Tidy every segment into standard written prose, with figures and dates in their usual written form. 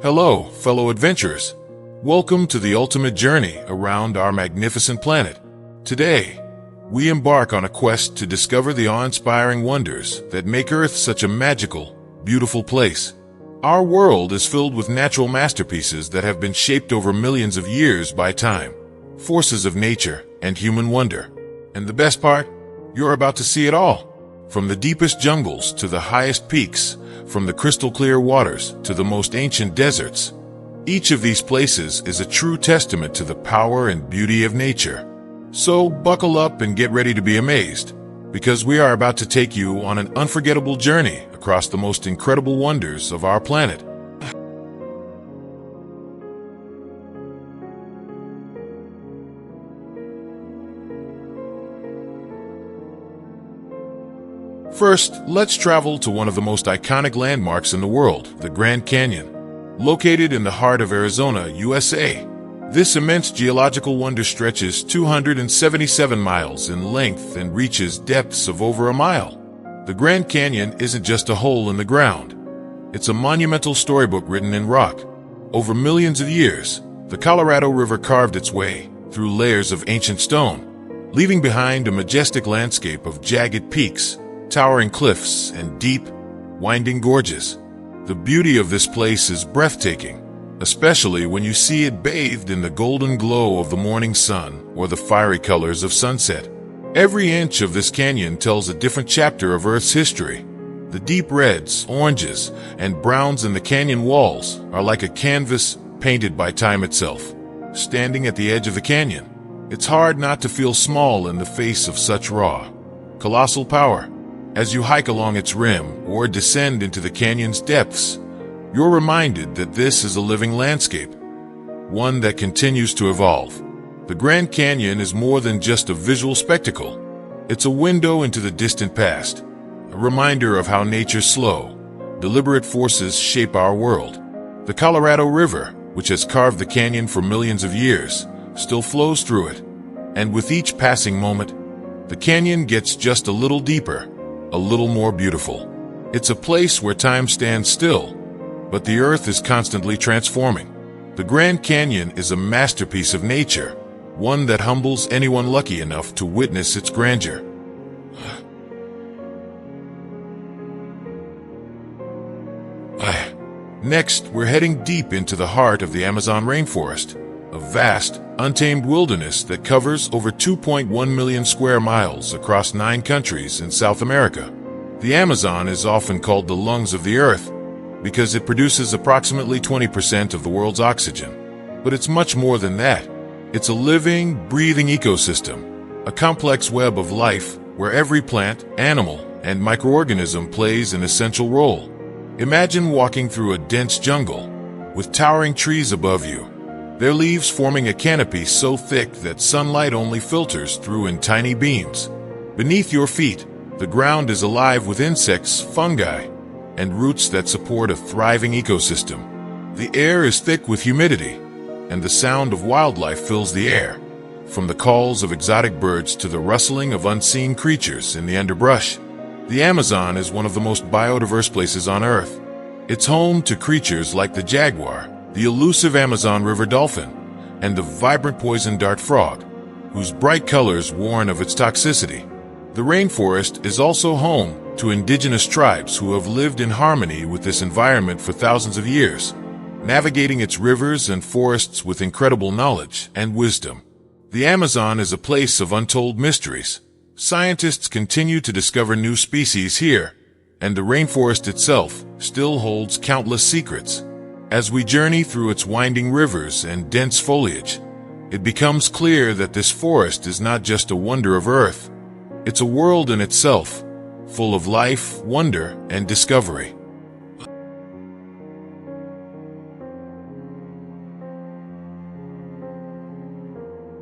Hello, fellow adventurers. Welcome to the ultimate journey around our magnificent planet. Today, we embark on a quest to discover the awe-inspiring wonders that make Earth such a magical, beautiful place. Our world is filled with natural masterpieces that have been shaped over millions of years by time, forces of nature, and human wonder. And the best part? You're about to see it all. From the deepest jungles to the highest peaks, from the crystal-clear waters to the most ancient deserts. Each of these places is a true testament to the power and beauty of nature. So buckle up and get ready to be amazed, because we are about to take you on an unforgettable journey across the most incredible wonders of our planet. First, let's travel to one of the most iconic landmarks in the world, the Grand Canyon. Located in the heart of Arizona, USA, this immense geological wonder stretches 277 miles in length and reaches depths of over a mile. The Grand Canyon isn't just a hole in the ground. It's a monumental storybook written in rock. Over millions of years, the Colorado River carved its way through layers of ancient stone, leaving behind a majestic landscape of jagged peaks, towering cliffs, and deep, winding gorges. The beauty of this place is breathtaking, especially when you see it bathed in the golden glow of the morning sun or the fiery colors of sunset. Every inch of this canyon tells a different chapter of Earth's history. The deep reds, oranges, and browns in the canyon walls are like a canvas painted by time itself. Standing at the edge of the canyon, it's hard not to feel small in the face of such raw, colossal power. As you hike along its rim or descend into the canyon's depths, you're reminded that this is a living landscape, one that continues to evolve. The Grand Canyon is more than just a visual spectacle. It's a window into the distant past, a reminder of how nature's slow, deliberate forces shape our world. The Colorado River, which has carved the canyon for millions of years, still flows through it. And with each passing moment, the canyon gets just a little deeper, a little more beautiful. It's a place where time stands still, but the earth is constantly transforming. The Grand Canyon is a masterpiece of nature, one that humbles anyone lucky enough to witness its grandeur. Next, we're heading deep into the heart of the Amazon rainforest, a vast, untamed wilderness that covers over 2.1 million square miles across 9 countries in South America. The Amazon is often called the lungs of the earth because it produces approximately 20% of the world's oxygen. But it's much more than that. It's a living, breathing ecosystem, a complex web of life where every plant, animal, and microorganism plays an essential role. Imagine walking through a dense jungle with towering trees above you, their leaves forming a canopy so thick that sunlight only filters through in tiny beams. Beneath your feet, the ground is alive with insects, fungi, and roots that support a thriving ecosystem. The air is thick with humidity, and the sound of wildlife fills the air, from the calls of exotic birds to the rustling of unseen creatures in the underbrush. The Amazon is one of the most biodiverse places on Earth. It's home to creatures like the jaguar, the elusive Amazon river dolphin, and the vibrant poison dart frog, whose bright colors warn of its toxicity. The rainforest is also home to indigenous tribes who have lived in harmony with this environment for thousands of years, navigating its rivers and forests with incredible knowledge and wisdom. The Amazon is a place of untold mysteries. Scientists continue to discover new species here, and the rainforest itself still holds countless secrets. As we journey through its winding rivers and dense foliage, it becomes clear that this forest is not just a wonder of Earth. It's a world in itself, full of life, wonder, and discovery.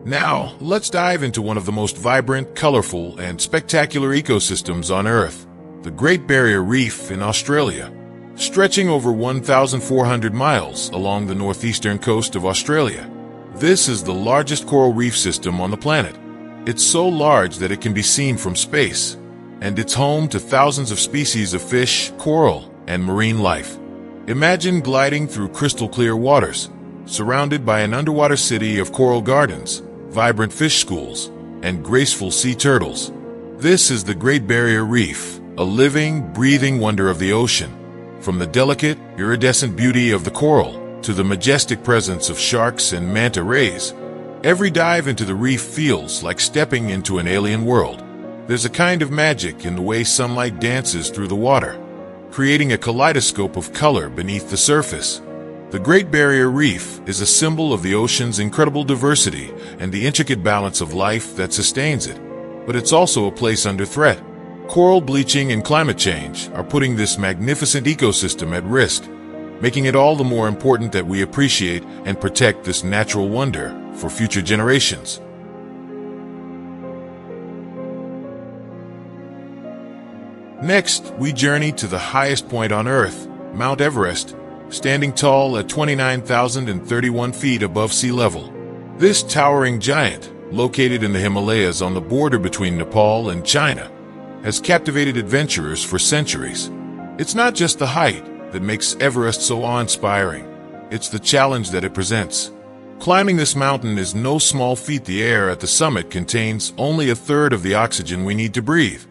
Now, let's dive into one of the most vibrant, colorful, and spectacular ecosystems on Earth, the Great Barrier Reef in Australia. Stretching over 1,400 miles along the northeastern coast of Australia, this is the largest coral reef system on the planet. It's so large that it can be seen from space, and it's home to thousands of species of fish, coral, and marine life. Imagine gliding through crystal-clear waters, surrounded by an underwater city of coral gardens, vibrant fish schools, and graceful sea turtles. This is the Great Barrier Reef, a living, breathing wonder of the ocean. From the delicate, iridescent beauty of the coral to the majestic presence of sharks and manta rays, every dive into the reef feels like stepping into an alien world. There's a kind of magic in the way sunlight dances through the water, creating a kaleidoscope of color beneath the surface. The Great Barrier Reef is a symbol of the ocean's incredible diversity and the intricate balance of life that sustains it. But it's also a place under threat. Coral bleaching and climate change are putting this magnificent ecosystem at risk, making it all the more important that we appreciate and protect this natural wonder for future generations. Next, we journey to the highest point on Earth, Mount Everest, standing tall at 29,031 feet above sea level. This towering giant, located in the Himalayas on the border between Nepal and China, has captivated adventurers for centuries. It's not just the height that makes Everest so awe-inspiring, it's the challenge that it presents. Climbing this mountain is no small feat. The air at the summit contains only a third of the oxygen we need to breathe,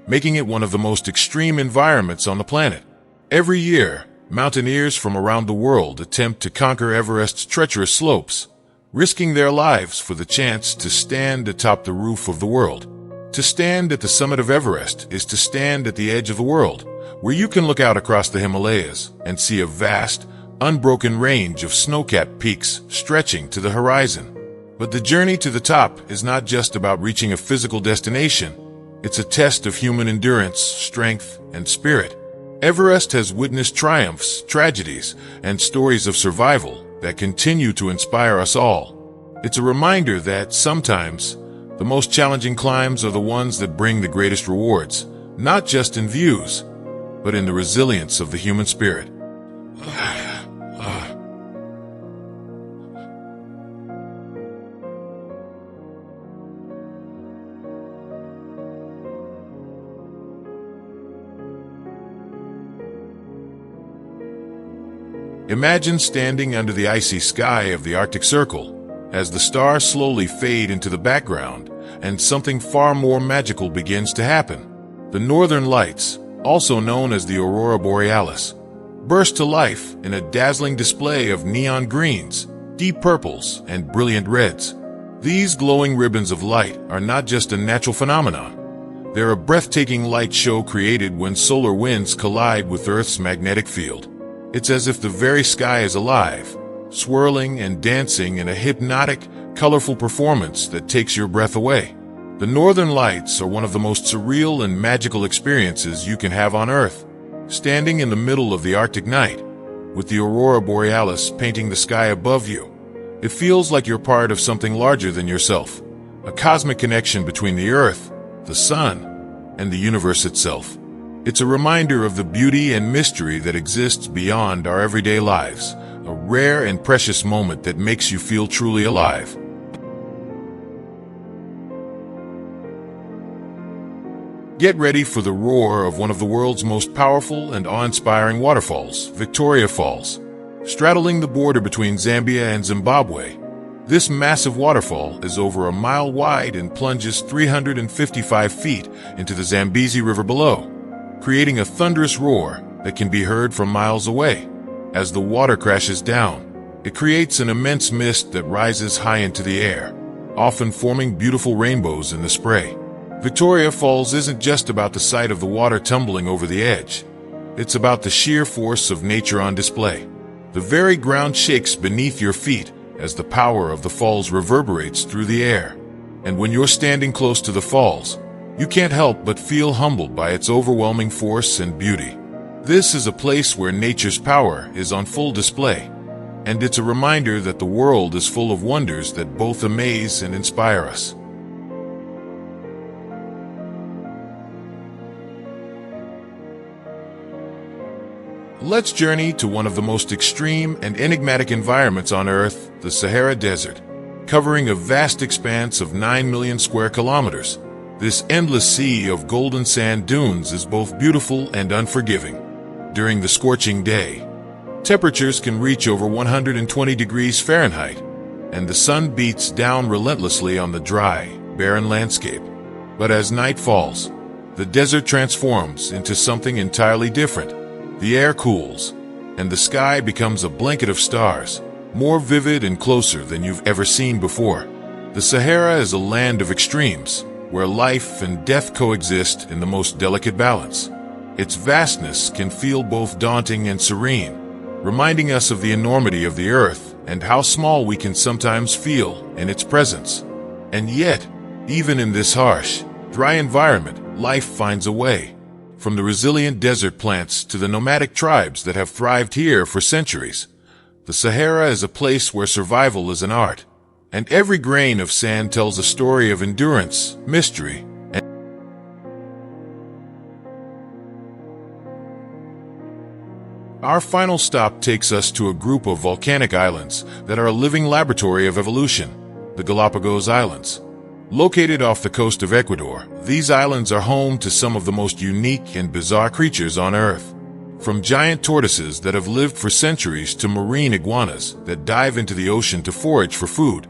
making it one of the most extreme environments on the planet. Every year, mountaineers from around the world attempt to conquer Everest's treacherous slopes, risking their lives for the chance to stand atop the roof of the world. To stand at the summit of Everest is to stand at the edge of the world, where you can look out across the Himalayas and see a vast, unbroken range of snow-capped peaks stretching to the horizon. But the journey to the top is not just about reaching a physical destination. It's a test of human endurance, strength, and spirit. Everest has witnessed triumphs, tragedies, and stories of survival that continue to inspire us all. It's a reminder that sometimes the most challenging climbs are the ones that bring the greatest rewards, not just in views, but in the resilience of the human spirit. Imagine standing under the icy sky of the Arctic Circle, as the stars slowly fade into the background, and something far more magical begins to happen. The Northern Lights, also known as the Aurora Borealis, burst to life in a dazzling display of neon greens, deep purples, and brilliant reds. These glowing ribbons of light are not just a natural phenomenon. They're a breathtaking light show created when solar winds collide with Earth's magnetic field. It's as if the very sky is alive, swirling and dancing in a hypnotic, colorful performance that takes your breath away. The Northern Lights are one of the most surreal and magical experiences you can have on Earth. Standing in the middle of the Arctic night, with the Aurora Borealis painting the sky above you, it feels like you're part of something larger than yourself, a cosmic connection between the Earth, the Sun, and the universe itself. It's a reminder of the beauty and mystery that exists beyond our everyday lives, a rare and precious moment that makes you feel truly alive. Get ready for the roar of one of the world's most powerful and awe-inspiring waterfalls, Victoria Falls. Straddling the border between Zambia and Zimbabwe, this massive waterfall is over a mile wide and plunges 355 feet into the Zambezi River below, creating a thunderous roar that can be heard from miles away. As the water crashes down, it creates an immense mist that rises high into the air, often forming beautiful rainbows in the spray. Victoria Falls isn't just about the sight of the water tumbling over the edge. It's about the sheer force of nature on display. The very ground shakes beneath your feet as the power of the falls reverberates through the air. And when you're standing close to the falls, you can't help but feel humbled by its overwhelming force and beauty. This is a place where nature's power is on full display, and it's a reminder that the world is full of wonders that both amaze and inspire us. Let's journey to one of the most extreme and enigmatic environments on Earth, the Sahara Desert. Covering a vast expanse of 9 million square kilometers, this endless sea of golden sand dunes is both beautiful and unforgiving. During the scorching day, Temperatures can reach over 120 degrees Fahrenheit, and the sun beats down relentlessly on the dry, barren landscape. But as night falls, the desert transforms into something entirely different. The air cools, and the sky becomes a blanket of stars, more vivid and closer than you've ever seen before. The Sahara is a land of extremes, where life and death coexist in the most delicate balance. Its vastness can feel both daunting and serene, reminding us of the enormity of the earth and how small we can sometimes feel in its presence. And yet, even in this harsh, dry environment, life finds a way. From the resilient desert plants to the nomadic tribes that have thrived here for centuries, the Sahara is a place where survival is an art, and every grain of sand tells a story of endurance, mystery, and our final stop takes us to a group of volcanic islands that are a living laboratory of evolution, the Galapagos Islands. Located off the coast of Ecuador, these islands are home to some of the most unique and bizarre creatures on Earth. From giant tortoises that have lived for centuries to marine iguanas that dive into the ocean to forage for food,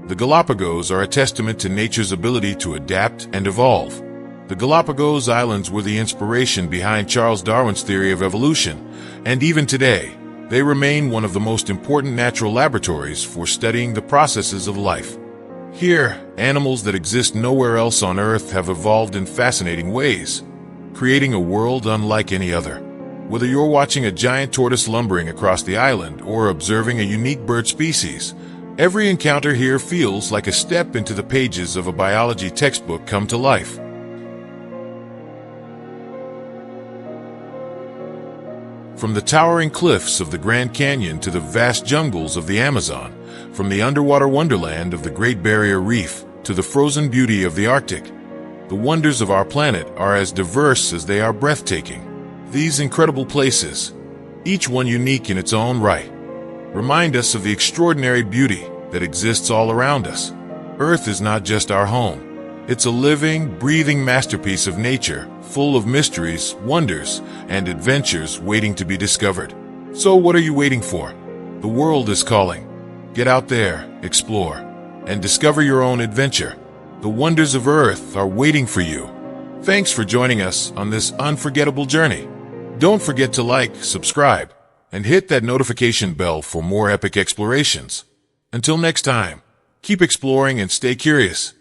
the Galapagos are a testament to nature's ability to adapt and evolve. The Galapagos Islands were the inspiration behind Charles Darwin's theory of evolution, and even today, they remain one of the most important natural laboratories for studying the processes of life. Here, animals that exist nowhere else on Earth have evolved in fascinating ways, creating a world unlike any other. Whether you're watching a giant tortoise lumbering across the island or observing a unique bird species, every encounter here feels like a step into the pages of a biology textbook come to life. From the towering cliffs of the Grand Canyon to the vast jungles of the Amazon, from the underwater wonderland of the Great Barrier Reef to the frozen beauty of the Arctic, the wonders of our planet are as diverse as they are breathtaking. These incredible places, each one unique in its own right, remind us of the extraordinary beauty that exists all around us. Earth is not just our home. It's a living, breathing masterpiece of nature, full of mysteries, wonders, and adventures waiting to be discovered. So what are you waiting for? The world is calling. Get out there, explore, and discover your own adventure. The wonders of Earth are waiting for you. Thanks for joining us on this unforgettable journey. Don't forget to like, subscribe, and hit that notification bell for more epic explorations. Until next time, keep exploring and stay curious.